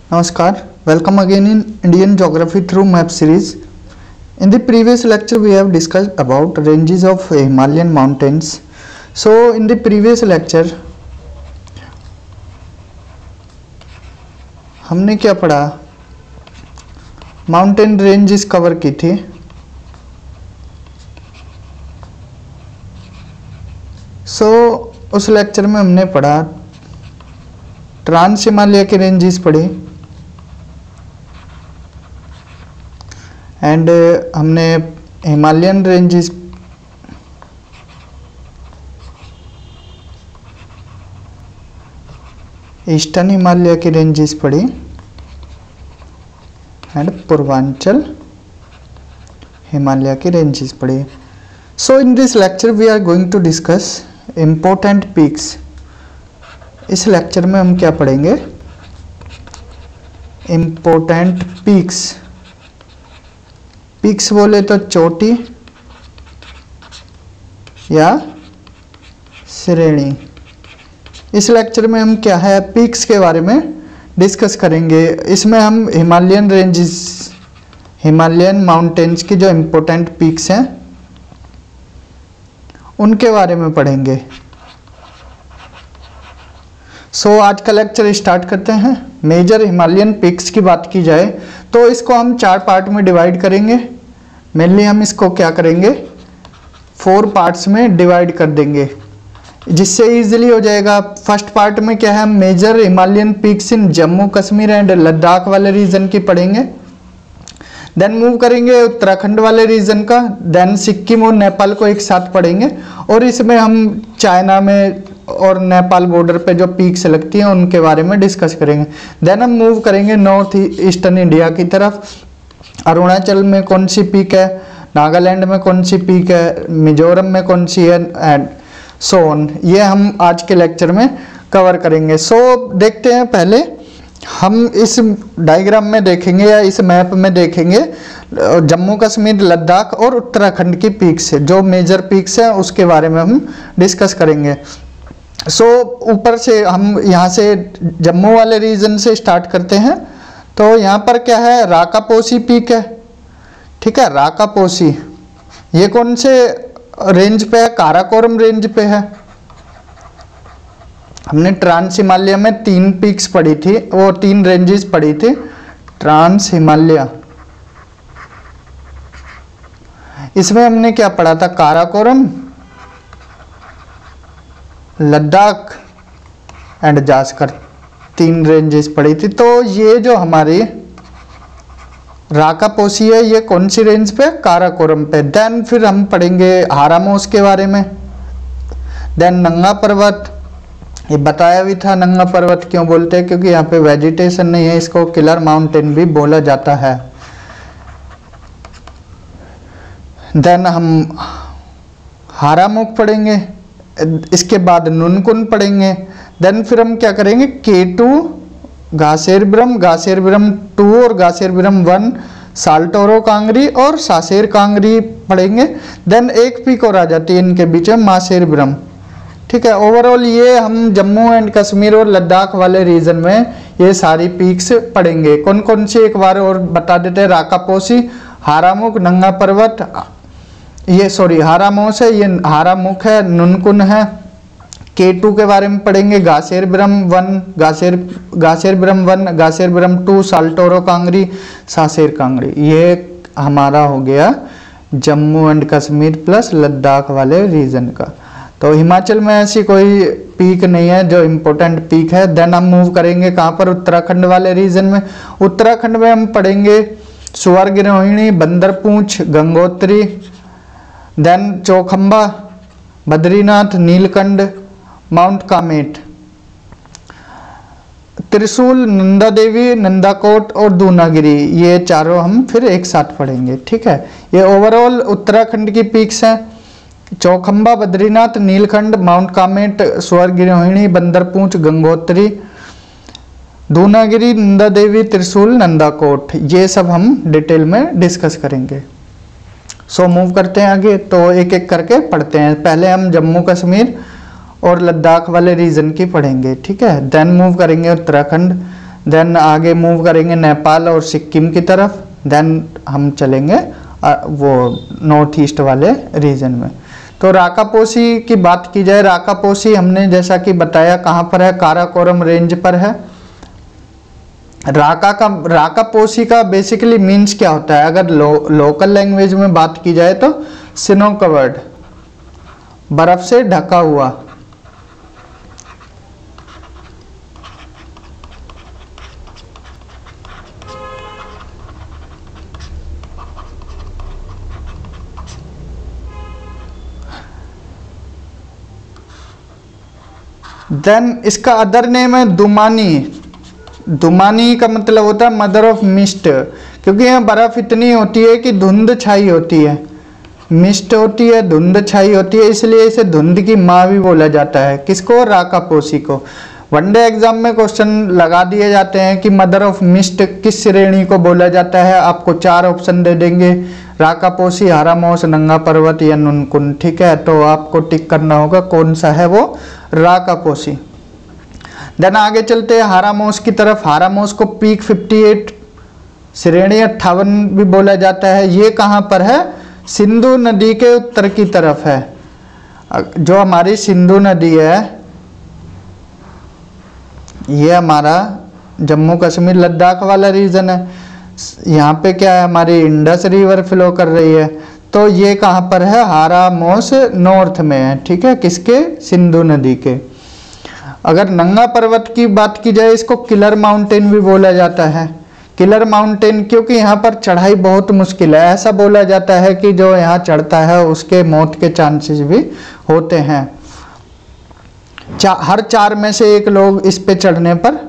Namaskar, welcome again in Indian Geography through map series. In the previous lecture we have discussed about ranges of Himalayan mountains. So in the previous lecture हमने क्या पढ़ा, mountain ranges cover की थी। उस lecture में हमने पढ़ा trans Himalaya की रेंजेस पढ़ी एंड हमने हिमालयन रेंजेस ईस्टर्न हिमालय की रेंजेस पढ़ी एंड पूर्वांचल हिमालय की रेंजेस पढ़ी। So in this lecture we are going to discuss important peaks. इस लेक्चर में हम क्या पढ़ेंगे, इम्पोर्टेंट पीक्स। पीक्स बोले तो चोटी या श्रेणी। इस लेक्चर में हम क्या है पीक्स के बारे में डिस्कस करेंगे। इसमें हम हिमालयन रेंजेस, हिमालयन माउंटेन्स की जो इम्पोर्टेंट पीक्स हैं उनके बारे में पढ़ेंगे। आज का लेक्चर स्टार्ट करते हैं। मेजर हिमालयन पीक्स की बात की जाए तो इसको हम 4 पार्ट में डिवाइड करेंगे। मेनली हम इसको क्या करेंगे, 4 पार्ट्स में डिवाइड कर देंगे जिससे इजीली हो जाएगा। फर्स्ट पार्ट में क्या है, major Himalayan peaks in Jammu Kashmir and Ladakh वाले रीजन की पढ़ेंगे। देन मूव करेंगे उत्तराखंड वाले रीजन का, देन सिक्किम और नेपाल को एक साथ पढ़ेंगे और इसमें हम चाइना में और नेपाल बॉर्डर पे जो पीक्स लगती हैं उनके बारे में डिस्कस करेंगे। देन हम मूव करेंगे नॉर्थ ईस्टर्न इंडिया की तरफ। अरुणाचल में कौन सी पीक है, नागालैंड में कौन सी पीक है, मिजोरम में कौन सी है एंड सो ऑन। ये हम आज के लेक्चर में कवर करेंगे। देखते हैं, पहले हम इस डायग्राम में देखेंगे या इस मैप में देखेंगे जम्मू कश्मीर, लद्दाख और उत्तराखंड की पीक्स है, जो मेजर पीक्स हैं उसके बारे में हम डिस्कस करेंगे। ऊपर से हम यहाँ से जम्मू वाले रीजन से स्टार्ट करते हैं। तो यहाँ पर क्या है, राकापोसी पीक है, ठीक है। राकापोसी ये कौन से रेंज पे है, काराकोरम रेंज पे है। हमने ट्रांस हिमालय में 3 पीक्स पढ़ी थी, वो 3 रेंजेस पढ़ी थी। ट्रांस हिमालय, इसमें हमने क्या पढ़ा था, काराकोरम, लद्दाख एंड जास्कर, 3 रेंजेस पड़ी थी। तो ये जो हमारी राकापोसी है ये कौन सी रेंज पे, काराकोरम पे। देन फिर हम पढ़ेंगे हारामोस के बारे में। देन नंगा पर्वत, ये बताया भी था नंगा पर्वत क्यों बोलते हैं, क्योंकि यहाँ पे वेजिटेशन नहीं है, इसको किलर माउंटेन भी बोला जाता है। देन हम हारामुख पढ़ेंगे, इसके बाद नुनकुन पढ़ेंगे। देन फिर हम क्या करेंगे, K2 घासेरबिरम, घासेरबिरम 2 और घासेरबिरम 1, साल्टोरो कांगरी और सासेर कांगरी पढ़ेंगे। देन एक पीक और आ जाती है इनके बीच में, मासेरबिरम, ठीक है। ओवरऑल ये हम जम्मू एंड कश्मीर और लद्दाख वाले रीजन में ये सारी पीक्स पढ़ेंगे। कौन कौन सी एक बार और बता देते हैं, राकापोसी, हारामुख, नंगा पर्वत, ये सॉरी हारामोस है, ये हारामुख है, नुनकुन है। K2 के बारे में पढ़ेंगे, घासेरबिरम 1, घासेरबिरम 1, घासेरबिरम 2, साल्टोरो कांगरी, सासेर कांगरी। ये हमारा हो गया जम्मू एंड कश्मीर प्लस लद्दाख वाले रीजन का। तो हिमाचल में ऐसी कोई पीक नहीं है जो इम्पोर्टेंट पीक है। देन हम मूव करेंगे कहाँ पर, उत्तराखंड वाले रीजन में। उत्तराखंड में हम पढ़ेंगे स्वर्गिरोहिणी, बंदरपूंछ, गंगोत्री, देन चौखंबा, बद्रीनाथ, नीलकंठ, माउंट कामेट, त्रिशूल, नंदा देवी, नंदाकोट और दूनागिरी। ये चारों हम फिर एक साथ पढ़ेंगे, ठीक है। ये ओवरऑल उत्तराखंड की पीक्स हैं। चौखंबा, बद्रीनाथ, नीलकंठ, माउंट कामेट, स्वर्गिरोहिणी, बंदरपूंछ, गंगोत्री, दूनागिरी, नंदा देवी, त्रिशूल, नंदाकोट, ये सब हम डिटेल में डिस्कस करेंगे। मूव करते हैं आगे। तो एक एक करके पढ़ते हैं। पहले हम जम्मू कश्मीर और लद्दाख वाले रीजन की पढ़ेंगे, ठीक है। देन मूव करेंगे उत्तराखंड, देन आगे मूव करेंगे नेपाल और सिक्किम की तरफ, देन हम चलेंगे वो नॉर्थ ईस्ट वाले रीजन में। तो राकापोसी की बात की जाए, राकापोसी हमने जैसा कि बताया कहाँ पर है, काराकोरम रेंज पर है। राकापोसी का बेसिकली मीन्स क्या होता है, अगर लोकल लैंग्वेज में बात की जाए तो स्नो कवर्ड, बर्फ से ढका हुआ। देन इसका अदर नेम है दुमानी। दुमानी का मतलब होता है मदर ऑफ मिस्ट, क्योंकि यहाँ बर्फ इतनी होती है कि धुंध छाई होती है, मिस्ट होती है, धुंध छाई होती है, इसलिए इसे धुंध की माँ भी बोला जाता है। किसको? राकापोसी को। वनडे एग्जाम में क्वेश्चन लगा दिए जाते हैं कि मदर ऑफ मिस्ट किस श्रेणी को बोला जाता है। आपको 4 ऑप्शन दे देंगे, राकापोसी, हारामोस, नंगा पर्वत या नुनकुन। ठीक है, तो आपको टिक करना होगा कौन सा है वो राकापोसी। देन आगे चलते हैं हारामोस की तरफ। हारामोस को पीक 58, श्रेणी 58 भी बोला जाता है। ये कहाँ पर है? सिंधु नदी के उत्तर की तरफ है। जो हमारी सिंधु नदी है, ये हमारा जम्मू कश्मीर लद्दाख वाला रीजन है। यहाँ पे क्या है, हमारी इंडस रिवर फ्लो कर रही है। तो ये कहाँ पर है? हारामोस नॉर्थ में है। ठीक है, किसके? सिंधु नदी के। अगर नंगा पर्वत की बात की जाए, इसको किलर माउंटेन भी बोला जाता है। किलर माउंटेन क्योंकि यहाँ पर चढ़ाई बहुत मुश्किल है। ऐसा बोला जाता है कि जो यहाँ चढ़ता है उसके मौत के चांसेस भी होते हैं। हर 4 में से 1 लोग इस पे चढ़ने पर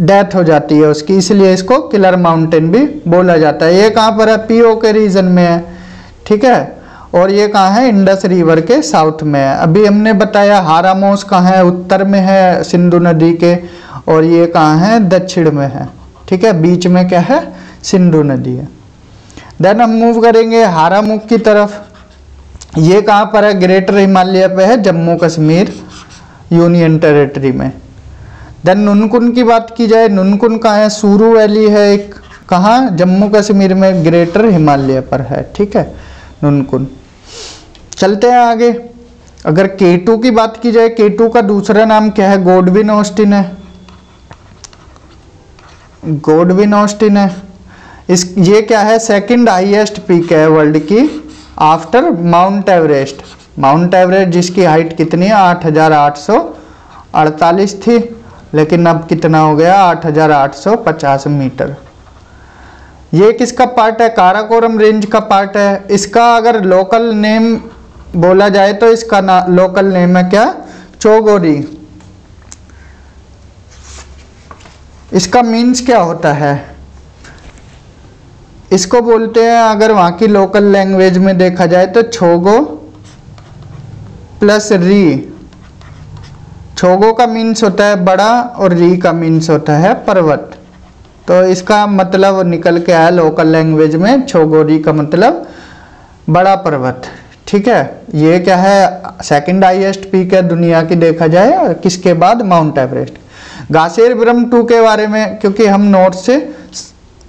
डेथ हो जाती है उसकी, इसलिए इसको किलर माउंटेन भी बोला जाता है। ये कहाँ पर है? पीओ के रीजन में है। ठीक है, और ये कहाँ है? इंडस रिवर के साउथ में है। अभी हमने बताया हारामोस कहाँ है? उत्तर में है सिंधु नदी के, और ये कहाँ है? दक्षिण में है। ठीक है, बीच में क्या है? सिंधु नदी है। देन हम मूव करेंगे हारामुख की तरफ। ये कहाँ पर है? ग्रेटर हिमालय पे है, जम्मू कश्मीर यूनियन टेरिटरी में। देन नुनकुन की बात की जाए, नुनकुन कहाँ है? सूरू वैली है एक, कहाँ? जम्मू कश्मीर में, ग्रेटर हिमालय पर है। ठीक है, नुनकुन। चलते हैं आगे। अगर K2 की बात की जाए, K2 का दूसरा नाम क्या है? गोडविन ऑस्टिन है। गोडविन ऑस्टिन है। ये क्या है? सेकंड हाईएस्ट पीक है वर्ल्ड की after mount Everest. Mount Everest जिसकी हाइट कितनी है? 8848 थी, लेकिन अब कितना हो गया? 8850 मीटर। ये किसका पार्ट है? काराकोरम रेंज का पार्ट है। इसका अगर लोकल नेम बोला जाए तो इसका लोकल नेम है क्या? चौगोरी। इसका मीन्स क्या होता है? इसको बोलते हैं, अगर वहाँ की लोकल लैंग्वेज में देखा जाए तो छोगो प्लस री। छोगो का मीन्स होता है बड़ा और री का मीन्स होता है पर्वत। तो इसका मतलब निकल के आया लोकल लैंग्वेज में, छोगोरी का मतलब बड़ा पर्वत। ठीक है, ये क्या है? सेकंड हाईएस्ट पीक है दुनिया की देखा जाए, और किसके बाद? Mount Everest. गासेर ब्रह्म 2 के बारे में, क्योंकि हम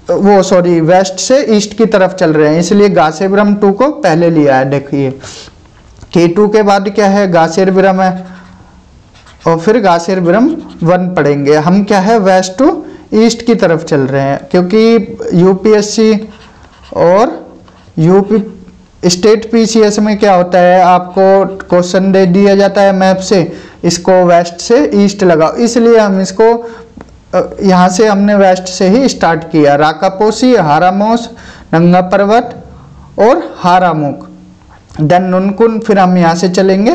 वेस्ट से ईस्ट की तरफ चल रहे हैं, इसलिए गासेर ब्रह्म 2 को पहले लिया है। देखिए K2 के बाद क्या है? गासेर ब्रह्म है, और फिर गासेर ब्रह्म 1 पढ़ेंगे हम। क्या है? वेस्ट टू ईस्ट की तरफ चल रहे हैं, क्योंकि यूपीएससी और यूपी स्टेट पीसीएस में क्या होता है, आपको क्वेश्चन दे दिया जाता है मैप से, इसको वेस्ट से ईस्ट लगाओ, इसलिए हम इसको यहाँ से हमने वेस्ट से ही स्टार्ट किया। राकापोसी, हारामोस, नंगा पर्वत और हारामुख। देन नुनकुन, फिर हम यहाँ से चलेंगे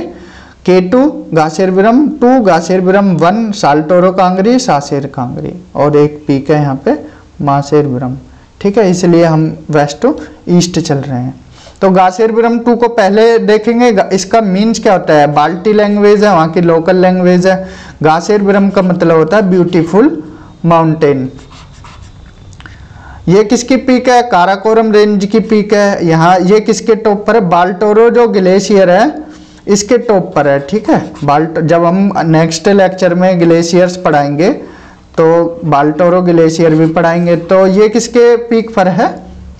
K2 गासेर ब्रह्म 2, गासेर ब्रह्म 1, साल्टोरो कांगरी, सासेर कांगरी, और एक पीक है यहाँ पे मासेर ब्रह्म। ठीक है, इसलिए हम वेस्ट टू ईस्ट चल रहे हैं। तो गासेर ब्रह्म 2 को पहले देखेंगे। इसका मीन्स क्या होता है? बाल्टी लैंग्वेज है, वहाँ की लोकल लैंग्वेज है। गासेर ब्रह्म का मतलब होता है ब्यूटीफुल माउंटेन। ये किसकी पीक है? काराकोरम रेंज की पीक है। यहाँ ये किसके टॉप पर है? बाल्टोरो जो ग्लेशियर है इसके टॉप पर है। ठीक है, जब हम नेक्स्ट लेक्चर में ग्लेशियर्स पढ़ाएंगे तो बाल्टोरो ग्लेशियर भी पढ़ाएंगे। तो ये किसके पीक पर है?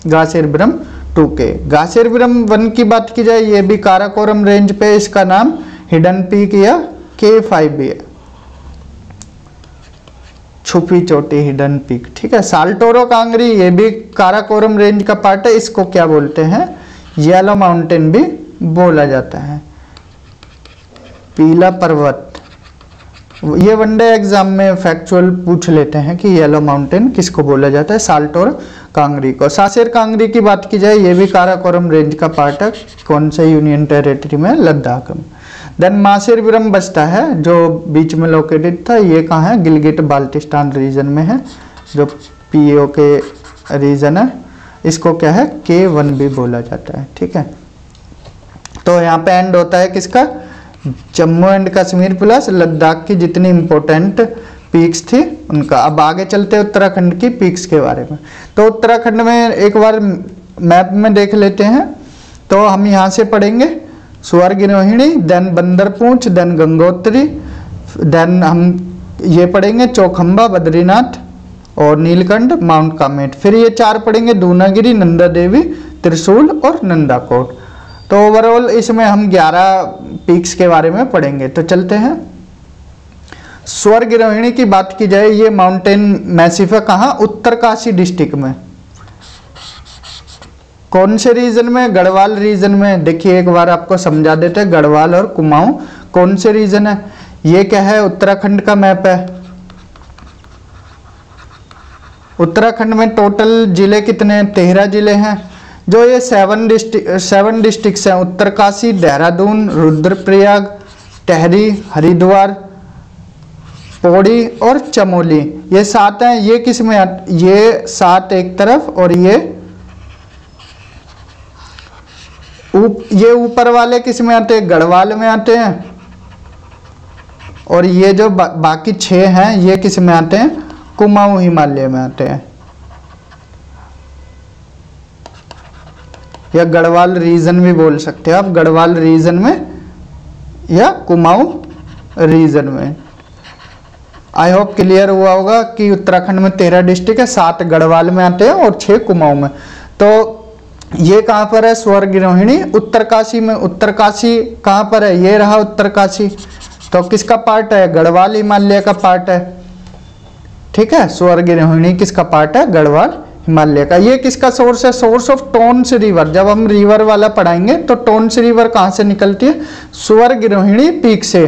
गासेरविरम 2 के। गासेरविरम 1 की बात की जाए, ये भी काराकोरम रेंज पे, इसका नाम हिडन पीक या K5 भी है, छुपी चोटी हिडन पीक, ठीक है। साल्टोरो कांगरी, ये भी काराकोरम रेंज का पार्ट है, इसको क्या बोलते हैं? येलो माउंटेन भी बोला जाता है, पीला पर्वत। ये वनडे एग्जाम में फैक्चुअल पूछ लेते हैं कि येलो माउंटेन किसको बोला जाता है? साल्टोरो कांगरी को। सासेर कांगरी की बात की जाए, ये भी काराकोरम रेंज का पार्ट है, कौन से यूनियन टेरिटरी में? लद्दाख में। देन मासेरविरम बचता है जो बीच में लोकेटेड था, ये कहाँ है? गिलगिट बाल्टिस्तान रीजन में है, जो पीओ के रीजन है, इसको क्या है? K1 भी बोला जाता है, ठीक है। तो यहाँ पे एंड होता है किसका? जम्मू एंड कश्मीर प्लस लद्दाख की जितनी इंपॉर्टेंट पीक्स थी उनका। अब आगे चलते हैं उत्तराखंड की पीक्स के बारे में। तो उत्तराखंड में एक बार मैप में देख लेते हैं। तो हम यहाँ से पढ़ेंगे Swargarohini, then Bandarpunch, then Gangotri, then हम ये पढ़ेंगे चौखंबा, बद्रीनाथ और नीलकंठ, माउंट कामेट। फिर ये 4 पढ़ेंगे दूनागिरी, नंदा देवी, त्रिशूल और नंदाकोट। तो ओवरऑल इसमें हम 11 पीक्स के बारे में पढ़ेंगे। तो चलते हैं। स्वर्गिरोहिणी की बात की जाए, ये माउंटेन मैसिफ है कहाँ? उत्तरकाशी डिस्ट्रिक्ट में। कौन से रीजन में? गढ़वाल रीजन में। देखिए एक बार आपको समझा देते हैं, गढ़वाल और कुमाऊं कौन से रीजन है। ये क्या है? उत्तराखंड का मैप है। उत्तराखंड में टोटल जिले कितने हैं? 13 जिले हैं। जो ये 7 डिस्ट्रिक्ट्स हैं, उत्तरकाशी, देहरादून, रुद्रप्रयाग, टेहरी, हरिद्वार, पौड़ी और चमोली, ये 7 हैं। ये किस में? ये 7 एक तरफ और ये ऊपर वाले किस में आते हैं? गढ़वाल में आते हैं। और ये जो बाकी 6 हैं ये किस में आते हैं? कुमाऊं हिमालय में आते हैं, या गढ़वाल रीजन भी बोल सकते हैं आप, गढ़वाल रीजन में या कुमाऊं रीजन में। आई होप क्लियर हुआ होगा कि उत्तराखंड में 13 डिस्ट्रिक्ट है, 7 गढ़वाल में आते हैं और 6 कुमाऊं में। तो ये कहाँ पर है? स्वर्गिरोहिणी उत्तरकाशी में। उत्तरकाशी कहाँ पर है? ये रहा उत्तरकाशी। तो किसका पार्ट है? गढ़वाल हिमालय का पार्ट है, ठीक है। स्वर्गिरोहिणी किसका पार्ट है? गढ़वाल हिमालय का। ये किसका सोर्स है? Source of Tons river. जब हम रिवर वाला पढ़ाएंगे तो टोन्स रिवर कहाँ से निकलती है? स्वर्गिरोहिणी पीक से।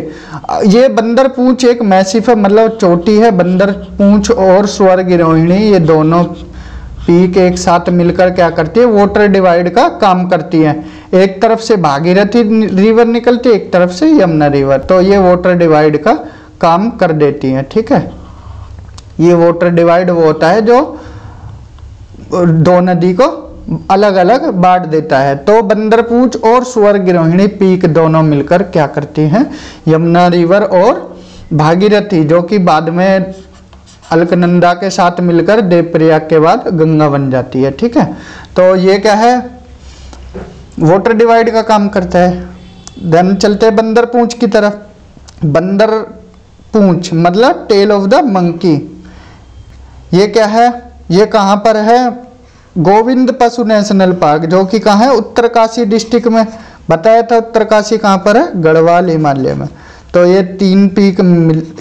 ये बंदरपूंछ एक मैसिफ है, मतलब चोटी है। बंदरपूंछ और स्वर्गिरोहिणी ये दोनों पीक एक साथ मिलकर क्या करती है? वाटर डिवाइड का काम करती है। एक तरफ से भागीरथी रिवर निकलती है, एक तरफ से यमुना रिवर। तो ये वाटर डिवाइड का काम कर देती है, ठीक है। ये वाटर डिवाइड वो होता है जो 2 नदी को अलग अलग बांट देता है। तो बंदरपूंछ और स्वर्गिरोहिणी पीक दोनों मिलकर क्या करती हैं? यमुना रिवर और भागीरथी, जो कि बाद में अलकनंदा के साथ मिलकर देवप्रयाग के बाद गंगा बन जाती है, ठीक है। तो ये क्या है? वाटर डिवाइड का काम करता है। देन चलते हैं बंदरपूंछ की तरफ। बंदरपूंछ मतलब टेल ऑफ द मंकी। ये क्या है? ये कहाँ पर है? गोविंद पशु नेशनल पार्क, जो कि कहाँ है? उत्तरकाशी डिस्ट्रिक्ट में। बताया था उत्तरकाशी कहाँ पर है? गढ़वाल हिमालय में। तो ये 3 पीक,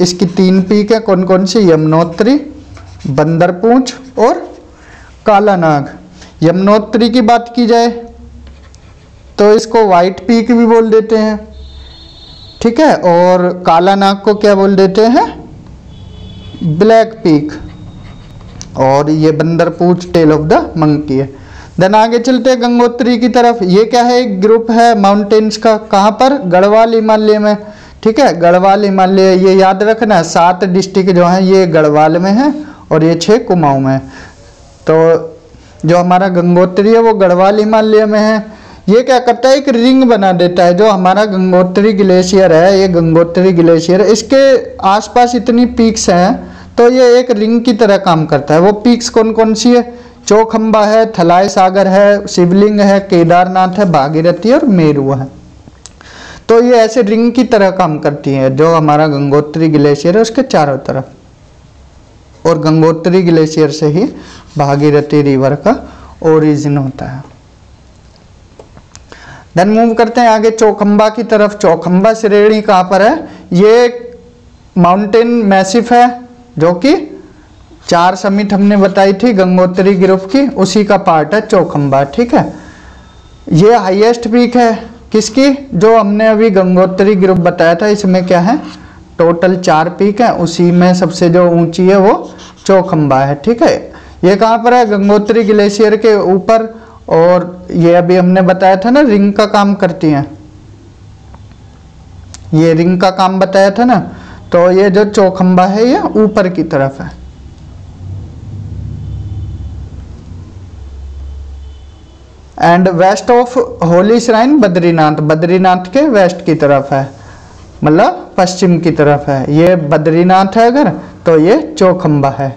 इसकी 3 पीक है। कौन कौन सी? यमुनोत्री, बंदरपूंछ और कालानाग। यमुनोत्री की बात की जाए तो इसको व्हाइट पीक भी बोल देते हैं, ठीक है। और कालानाग को क्या बोल देते हैं? Black peak. और ये Bandarpunch tail of the monkey है। देन आगे चलते हैं गंगोत्री की तरफ। ये क्या है? एक ग्रुप है माउंटेन्स का। कहाँ पर? गढ़वाल हिमालय में, ठीक है। गढ़वाल हिमालय ये याद रखना, 7 डिस्ट्रिक्ट जो हैं ये गढ़वाल में है और ये 6 कुमाऊं में है। तो जो हमारा गंगोत्री है वो गढ़वाल हिमालय में है। ये क्या करता है? एक रिंग बना देता है। जो हमारा गंगोत्री ग्लेशियर है, ये गंगोत्री ग्लेशियर, इसके आसपास इतनी पीक्स हैं तो ये एक रिंग की तरह काम करता है। वो पीक्स कौन कौन सी है? चौखंबा है, थलाई सागर है, शिवलिंग है, केदारनाथ है, भागीरथी और मेरू है। तो ये ऐसे रिंग की तरह काम करती है जो हमारा गंगोत्री ग्लेशियर है उसके चारों तरफ। और गंगोत्री ग्लेशियर से ही भागीरथी रिवर का ओरिजिन होता है। देन मूव करते हैं आगे चौखंबा की तरफ। चौखंबा श्रेणी कहाँ पर है? ये माउंटेन मैसिफ है जो कि 4 समिट हमने बताई थी गंगोत्री ग्रुप की, उसी का पार्ट है चौखंबा। ठीक है, ये हाईएस्ट पीक है किसकी? जो हमने अभी गंगोत्री ग्रुप बताया था, इसमें क्या है टोटल 4 पीक है, उसी में सबसे जो ऊंची है वो चौखंबा है। ठीक है, ये कहाँ पर है? गंगोत्री ग्लेशियर के ऊपर, और ये अभी हमने बताया था ना रिंग का काम करती हैं, ये रिंग का काम बताया था ना, तो ये जो चौखंबा है ये ऊपर की तरफ है। And west of holy shrine Badrinath, Badrinath के वेस्ट की तरफ है, मतलब पश्चिम की तरफ है। ये बद्रीनाथ है अगर, तो ये चौखंबा है।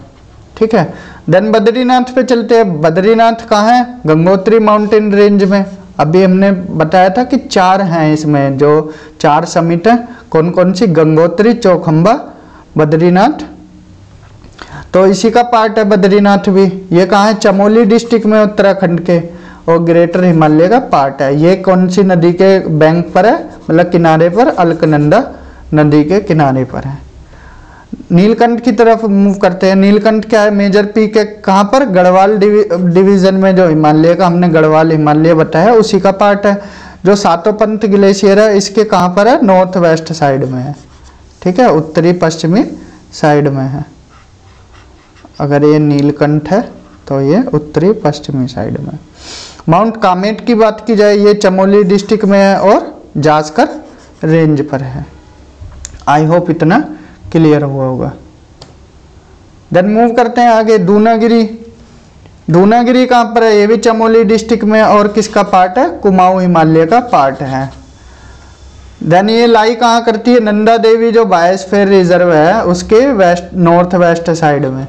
ठीक है, देन बद्रीनाथ पे चलते हैं। बद्रीनाथ कहाँ है? गंगोत्री माउंटेन रेंज में। अभी हमने बताया था कि 4 हैं इसमें, जो 4 समिट है, कौन कौन सी? गंगोत्री, चौखंबा, बद्रीनाथ, तो इसी का पार्ट है बद्रीनाथ भी। ये कहाँ है? चमोली डिस्ट्रिक्ट में, उत्तराखंड के, और ग्रेटर हिमालय का पार्ट है। ये कौन सी नदी के बैंक पर है? मतलब किनारे पर, अलकनंदा नदी के किनारे पर है। नीलकंठ की तरफ मूव करते हैं। नीलकंठ क्या है? मेजर पीक है कहाँ पर? गढ़वाल डिवीजन में, जो हिमालय का हमने गढ़वाल हिमालय बताया उसी का पार्ट है। जो सातोपंथ ग्लेशियर है इसके कहाँ पर है? नॉर्थ वेस्ट साइड में है। ठीक है, उत्तरी पश्चिमी साइड में है। अगर ये नीलकंठ है तो ये उत्तरी पश्चिमी साइड में। माउंट कामेट की बात की जाए, ये चमोली डिस्ट्रिक्ट में है और जास्कर रेंज पर है। आई होप इतना क्लियर हुआ होगा। देन मूव करते हैं आगे दूनागिरी। दूनागिरी कहाँ पर है? ये भी चमोली डिस्ट्रिक्ट में, और किसका पार्ट है? कुमाऊं हिमालय का पार्ट है। देन ये लाई कहाँ करती है? नंदा देवी जो बायोस्फीयर रिजर्व है उसके वेस्ट, नॉर्थ वेस्ट साइड में।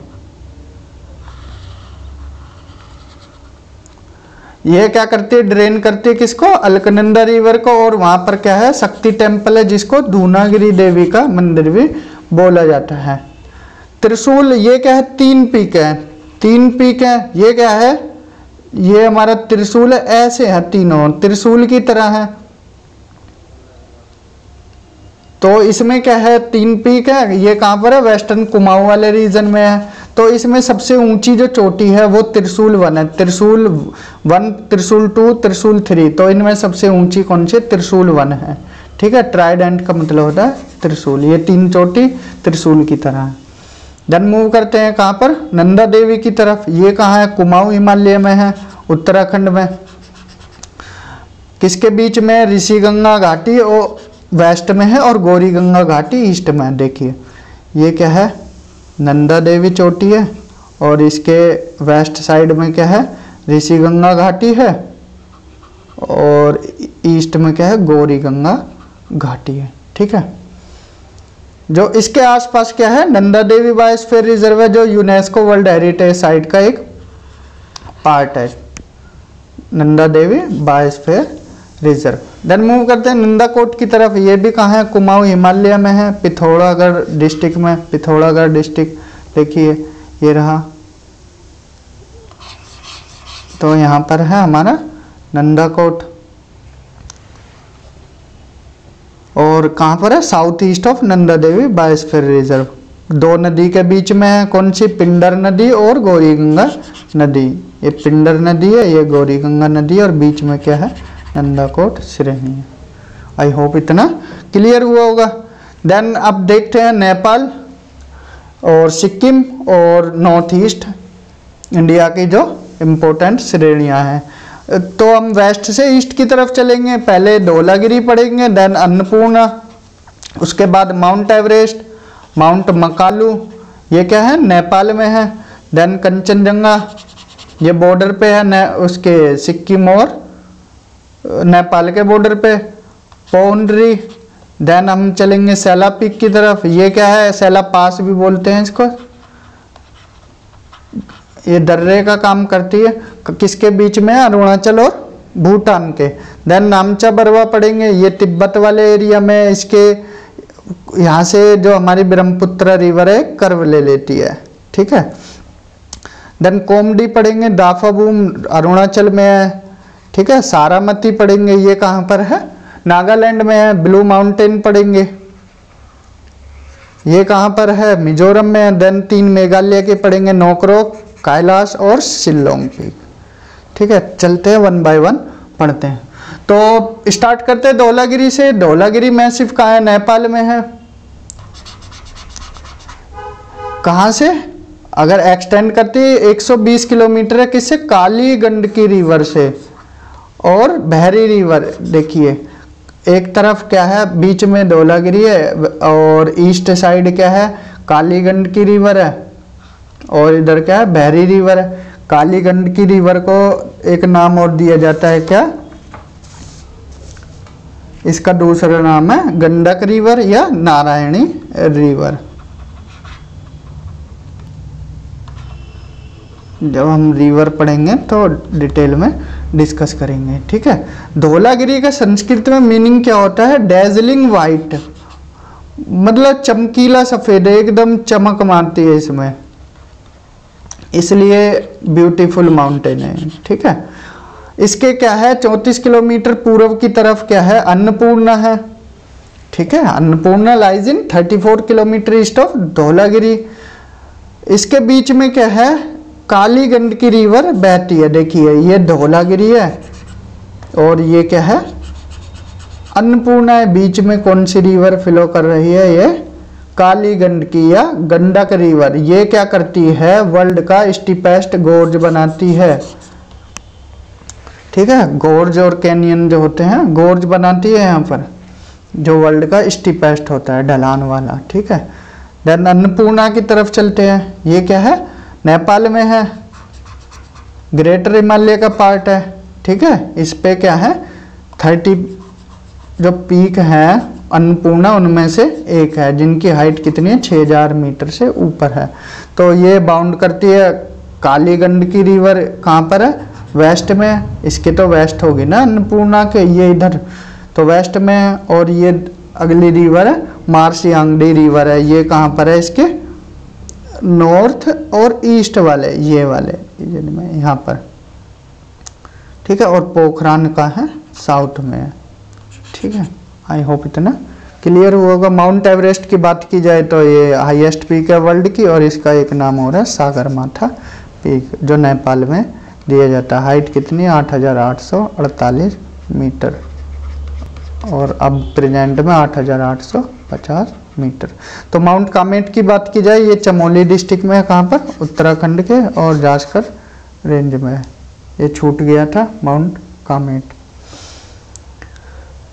ये क्या करती है? ड्रेन करती है किसको? अलकनंदा रिवर को, और वहां पर क्या है? शक्ति टेम्पल है जिसको दूनागिरी देवी का मंदिर भी बोला जाता है। त्रिशूल, ये क्या है? 3 पीक है, 3 पीक है। ये क्या है? ये हमारा त्रिशूल है, ऐसे है तीनों त्रिशूल की तरह है। तो इसमें क्या है? 3 पीक है। ये कहाँ पर है? वेस्टर्न कुमाऊं वाले रीजन में है। तो इसमें सबसे ऊंची जो चोटी है वो त्रिशूल 1 है। त्रिशूल 1, त्रिशूल 2, त्रिशूल 3, तो इनमें सबसे ऊंची कौन सी? त्रिशूल 1 है। ठीक है, ट्राइडेंट का मतलब होता है त्रिशूल। ये 3 चोटी त्रिशूल की तरह है। देन मूव करते हैं कहाँ पर? नंदा देवी की तरफ। ये कहाँ है? कुमाऊं हिमालय में है, उत्तराखंड में। किसके बीच में? ऋषिगंगा घाटी और वेस्ट में है, और गौरी गंगा घाटी ईस्ट में है। देखिए ये क्या है? नंदा देवी चोटी है, और इसके वेस्ट साइड में क्या है? ऋषिगंगा घाटी है, और ईस्ट में क्या है? गौरी गंगा घाटी है। ठीक है, जो इसके आसपास क्या है? नंदा देवी बायोस्फीयर रिजर्व है, जो यूनेस्को वर्ल्ड हेरिटेज साइट का एक पार्ट है, Nanda Devi biosphere reserve. Then move करते हैं नंदाकोट की तरफ। ये भी कहाँ है? कुमाऊं हिमालय में है, पिथौरागढ़ डिस्ट्रिक्ट में। पिथौरागढ़ डिस्ट्रिक्ट देखिए ये रहा, तो यहाँ पर है हमारा नंदाकोट। और कहाँ पर है? South east of Nanda Devi biosphere reserve. 2 नदी के बीच में है, कौन सी? पिंडर नदी और गौरी गंगा नदी। ये पिंडर नदी है, ये गौरी गंगा नदी, और बीच में क्या है? नंदाकोट श्रेणी है। आई होप इतना क्लियर हुआ होगा। देन अब देखते हैं नेपाल और सिक्किम और नॉर्थ ईस्ट इंडिया की जो इम्पोर्टेंट श्रेणियां हैं। तो हम वेस्ट से ईस्ट की तरफ चलेंगे। पहले धौलागिरी पढ़ेंगे, देन अन्नपूर्णा, उसके बाद माउंट एवरेस्ट, माउंट मकालू, ये क्या है? नेपाल में है। देन कंचनजंगा, ये बॉर्डर पे है उसके सिक्किम और नेपाल के बॉर्डर पे। पौंडरी, देन हम चलेंगे सेला पीक की तरफ। ये क्या है? सेला पास भी बोलते हैं इसको। ये दर्रे का काम करती है, किसके बीच में है? अरुणाचल और भूटान के। देन नामचा बरवा पढ़ेंगे, ये तिब्बत वाले एरिया में, इसके यहाँ से जो हमारी ब्रह्मपुत्र रिवर है कर्व ले लेती है। ठीक है। देन कोमडी पढ़ेंगे, दाफाबूम अरुणाचल में है, ठीक है। सारामती पढ़ेंगे, ये कहाँ पर है, नागालैंड में है। ब्लू माउंटेन पढ़ेंगे, ये कहाँ पर है, मिजोरम में है। देन 3 मेघालय के पढ़ेंगे, नोकरोक, कैलाश और शिलोंग पीक, ठीक है। चलते हैं 1 बाय 1 पढ़ते हैं। तो स्टार्ट करते हैं धौलागिरी से। धौलागिरी मैसिव कहाँ है, नेपाल में है। कहाँ से अगर एक्सटेंड करती है 120 किलोमीटर है, किससे, काली गंडकी रिवर से और बहरी रिवर। देखिए एक तरफ क्या है, बीच में धौलागिरी है और ईस्ट साइड क्या है, काली गंडकी रिवर है और इधर क्या है, बहरी रिवर है। काली गंडकी रिवर को एक नाम और दिया जाता है क्या, इसका दूसरा नाम है गंडक रिवर या नारायणी रिवर। जब हम रिवर पढ़ेंगे तो डिटेल में डिस्कस करेंगे, ठीक है। धौलागिरी का संस्कृत में मीनिंग क्या होता है, डेजलिंग वाइट, मतलब चमकीला सफेद, एकदम चमक मारती है इसमें, इसलिए ब्यूटीफुल माउंटेन है, ठीक है। इसके क्या है, 34 किलोमीटर पूर्व की तरफ क्या है, अन्नपूर्णा है, ठीक है। Annapurna lies in 34 kilometre east of Dhaulagiri. इसके बीच में क्या है, काली गंडकी रिवर बहती है। देखिए ये धौलागिरी है और ये क्या है, अन्नपूर्णा है। बीच में कौन सी रिवर फ्लो कर रही है, ये काली गंडकी या गंडक रिवर। ये क्या करती है, वर्ल्ड का स्टीपेस्ट गोर्ज बनाती है, ठीक है। गोर्ज और कैनियन जो होते हैं, गोर्ज बनाती है यहाँ पर, जो वर्ल्ड का स्टीपेस्ट होता है, ढलान वाला, ठीक है। देन अन्नपूर्णा की तरफ चलते हैं। ये क्या है, नेपाल में है, ग्रेटर हिमालय का पार्ट है, ठीक है। इस पे क्या है, 30 जो पीक है अन्नपूर्णा उनमें से एक है, जिनकी हाइट कितनी है, 6000 मीटर से ऊपर है। तो ये बाउंड करती है। काली गंडकी रिवर कहाँ पर है, वेस्ट में। इसके तो वेस्ट होगी ना अन्नपूर्णा के, ये इधर तो वेस्ट में है। और ये अगली रिवर है मार्सियांगडी रिवर है, ये कहाँ पर है, इसके नॉर्थ और ईस्ट वाले, ये वाले रीजन में, यहाँ पर, ठीक है। और पोखरान का है साउथ में है, ठीक है। आई होप इतना क्लियर हुआ होगा। माउंट एवरेस्ट की बात की जाए तो ये हाईएस्ट पीक है वर्ल्ड की, और इसका एक नाम हो रहा है सागरमाथा पीक, जो नेपाल में दिया जाता है। हाइट कितनी है, 8848 मीटर, और अब प्रेजेंट में 8850 मीटर। तो माउंट कामेट की बात की जाए, ये चमोली डिस्ट्रिक्ट में है, कहाँ पर, उत्तराखंड के, और जासकर रेंज में है। ये छूट गया था माउंट कामेट।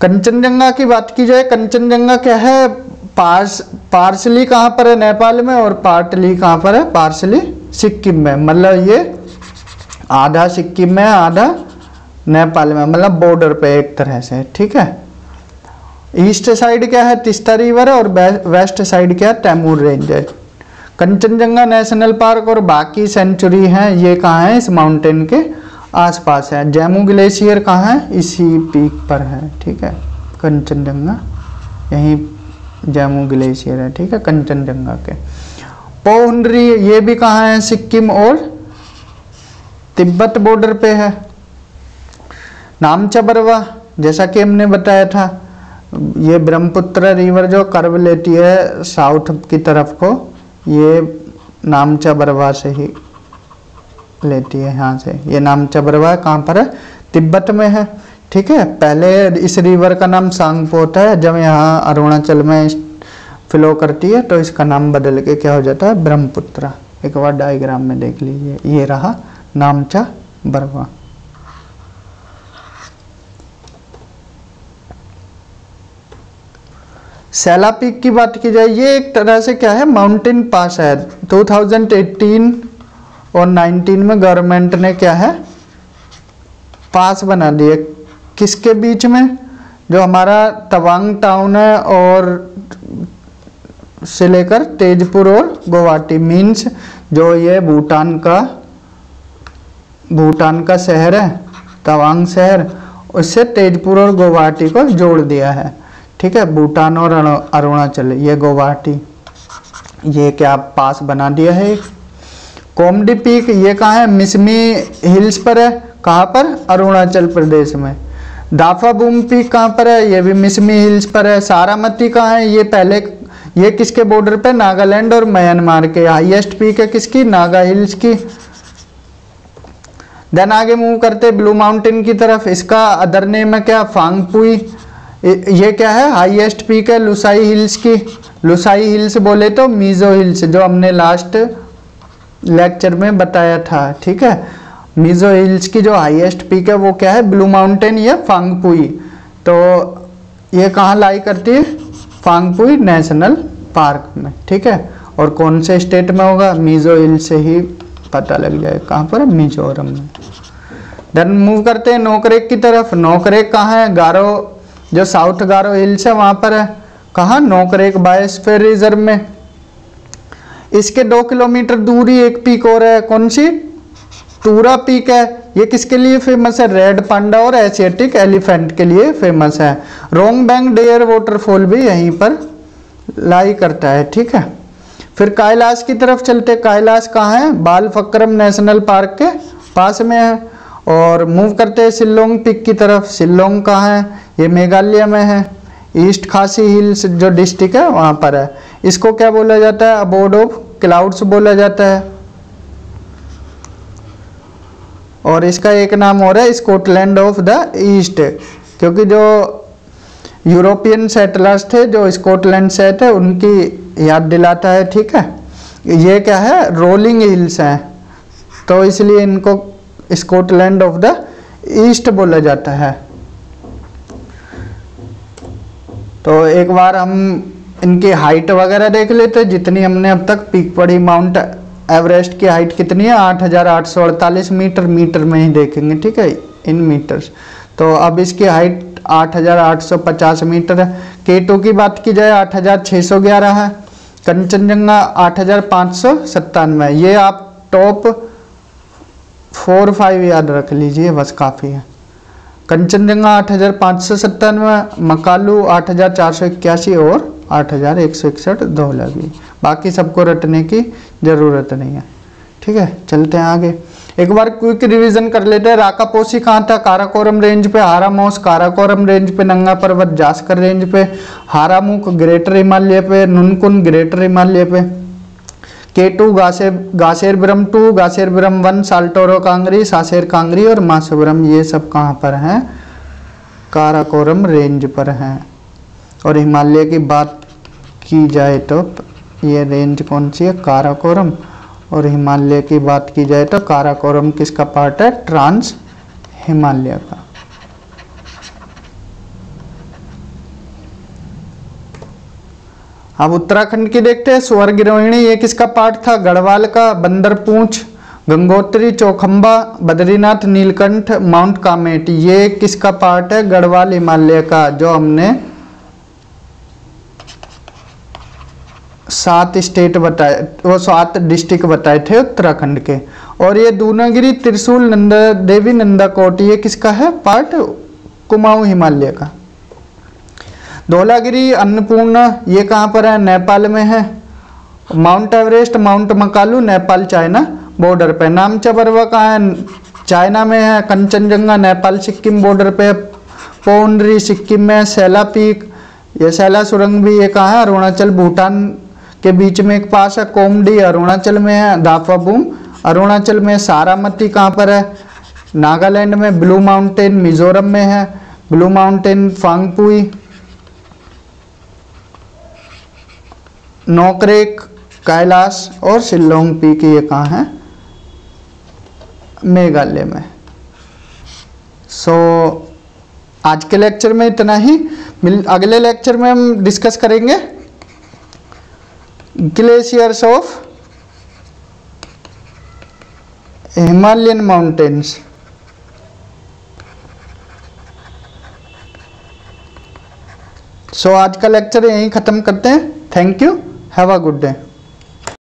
कंचनजंगा की बात की जाए, कंचनजंगा क्या है, पार्सली कहाँ पर है, नेपाल में, और पार्टली कहाँ पर है, पार्सली सिक्किम में। मतलब ये आधा सिक्किम में, आधा नेपाल में, मतलब बॉर्डर पे एक तरह से, ठीक है। ईस्ट साइड क्या है, तिस्ता रिवर है, और वेस्ट साइड क्या है, तैमूर रेंज है। कंचनजंगा नेशनल पार्क और बाकी सेंचुरी हैं, ये कहाँ है, इस माउंटेन के आसपास है। जैमू ग्लेशियर कहाँ है, इसी पीक पर है, ठीक है। कंचनजंगा यहीं जैमू ग्लेशियर है, ठीक है, कंचनजंगा के। पोहनरी ये भी कहाँ है, सिक्किम और तिब्बत बॉर्डर पे है। नामचा बरवा, जैसा कि हमने बताया था, ये ब्रह्मपुत्र रिवर जो कर्व लेती है साउथ की तरफ को, ये नामचा बरवा से ही लेती है, यहाँ से। ये नामचा बरवा कहाँ पर है, तिब्बत में है, ठीक है। पहले इस रिवर का नाम सांगपो होता है, जब यहाँ अरुणाचल में फ्लो करती है तो इसका नाम बदल के क्या हो जाता है, ब्रह्मपुत्र। एक बार डायग्राम में देख लीजिए, ये रहा नामचा बरवा। सैला पीक की बात की जाए, ये एक तरह से क्या है, माउंटेन पास है। 2018 और 19 में गवर्नमेंट ने क्या है, पास बना दिए। किसके बीच में, जो हमारा तवांग टाउन है और से लेकर तेजपुर और गुवाहाटी, मीन्स जो ये भूटान का शहर है, तवांग शहर, उससे तेजपुर और गुवाहाटी को जोड़ दिया है, ठीक है। भूटान और अरुणाचल, ये गुवाहाटी, ये क्या पास बना दिया है, कोमडी पीक ये कहाँ है, मिसमी हिल्स पर है, कहाँ पर, अरुणाचल प्रदेश में। दाफाबूम पीक कहाँ पर है, ये भी मिसमी हिल्स पर है। सारामती कहाँ है, ये पहले ये किसके बॉर्डर पे, नागालैंड और म्यांमार के। हाईएस्ट पीक है किसकी, नागा हिल्स की। देन आगे मूव करते ब्लू माउंटेन की तरफ, इसका अदर नेम है क्या, फांगपुई। ये क्या है, हाईएस्ट पीक है लुसाई हिल्स की। लुसाई हिल्स बोले तो मीजो हिल्स, जो हमने लास्ट लेक्चर में बताया था, ठीक है। मीजो हिल्स की जो हाईएस्ट पीक है वो क्या है, ब्लू माउंटेन या फांगपुई। तो ये कहाँ लाई करती है, फांगपुई नेशनल पार्क में, ठीक है। और कौन से स्टेट में होगा, मीजो हिल्स से ही पता लग जाए कहाँ पर, मिजोरम में। देन मूव करते हैं नोकरेक की तरफ। नोकरेक कहाँ है, गारो, जो साउथ गारो हिल्स है वहाँ पर है, कहाँ, नोकरेक बायोस्फीयर रिजर्व में। इसके 2 किलोमीटर दूरी एक पीक और है, कौन सी, टूरा पीक है। ये किसके लिए फेमस है, रेड पांडा और एशियाटिक एलिफेंट के लिए फेमस है। रोंगबैंग डेयर वाटरफॉल भी यहीं पर लाई करता है, ठीक है। फिर कैलाश की तरफ चलते, कैलाश कहाँ है, बालफक्रम नेशनल पार्क के पास में है। और मूव करते हैं शिलोंग पीक की तरफ। शिलोंग कहाँ है, ये मेघालय में है। ईस्ट खासी हिल्स जो डिस्ट्रिक्ट है वहाँ पर है। इसको क्या बोला जाता है, अबोर्ड ऑफ क्लाउड्स बोला जाता है। और इसका एक नाम और है स्कॉटलैंड ऑफ द ईस्ट, क्योंकि जो यूरोपियन सेटलर्स थे जो स्कॉटलैंड से थे उनकी याद दिलाता है, ठीक है। ये क्या है, रोलिंग हिल्स हैं, तो इसलिए इनको स्कॉटलैंड ऑफ द ईस्ट बोला जाता है। तो एक बार हम इनकी हाइट वगैरह देख लेते हैं, जितनी हमने अब तक पीक पढ़ी। माउंट एवरेस्ट की हाइट कितनी है, 8,848 मीटर, मीटर में ही देखेंगे, ठीक है, इन मीटर्स। तो अब इसकी हाइट 8,850 मीटर है। K2 की बात की जाए 8,611 है। कंचनजंगा 8,597। ये आप टॉप 4-5 याद रख लीजिए, बस काफ़ी है। कंचनजंगा 8,597, मकालू 8,481 और 8,161 धौलागिरी। बाकी सबको रटने की ज़रूरत नहीं है, ठीक है। चलते हैं आगे, एक बार क्विक रिवीजन कर लेते हैं। राकापोसी कहाँ था, काराकोरम रेंज पे। हारामोस काराकोरम रेंज पे। नंगा पर्वत जास्कर रेंज पे। हारामुख ग्रेटर हिमालय पे। नुनकुन ग्रेटर हिमालय पे। K2 गासेरबरम 2, गासेरबरम 1, साल्टोरो कांगरी, सासेर कांगरी और मासोबरम, ये सब कहाँ पर हैं, काराकोरम रेंज पर हैं। और हिमालय की बात की जाए तो ये रेंज कौन सी है, काराकोरम। और हिमालय की बात की जाए तो काराकोरम किसका पार्ट है, ट्रांस हिमालय का। अब उत्तराखंड की देखते हैं। स्वर्गिरोहिणी ये किसका पार्ट था, गढ़वाल का। बंदरपूंछ, गंगोत्री, चौखंबा, बद्रीनाथ, नीलकंठ, माउंट कामेट, ये किसका पार्ट है, गढ़वाल हिमालय का, जो हमने 7 स्टेट बताए, वो 7 डिस्ट्रिक्ट बताए थे उत्तराखंड के। और ये दूनागिरी, त्रिशूल, नंदा देवी, नंदाकोट, ये किसका है पार्ट, कुमाऊं हिमालय का। धौलागिरी, अन्नपूर्णा, ये कहाँ पर है, नेपाल में है। Mount Everest, mount Makalu, Nepal China border पे। नामचा बरवा कहाँ है, चाइना में है। कंचनजंगा नेपाल सिक्किम बॉर्डर पे। पौंडरी सिक्किम में। सैला पीक, ये सैला सुरंग भी ये कहाँ है, अरुणाचल भूटान के बीच में एक पास है। कोमडी अरुणाचल में है। दाफाबूम अरुणाचल में। सारामती कहाँ पर है, नागालैंड में। ब्लू माउंटेन मिजोरम में है। Blue mountain Phawngpui. नोकरेक, कैलाश और शिलोंग पीक ये कहाँ है, मेघालय में। आज के लेक्चर में इतना ही। अगले लेक्चर में हम डिस्कस करेंगे ग्लेशियर्स ऑफ हिमालयन माउंटेन्स। आज का लेक्चर यहीं ख़त्म करते हैं। Thank you, have a good day.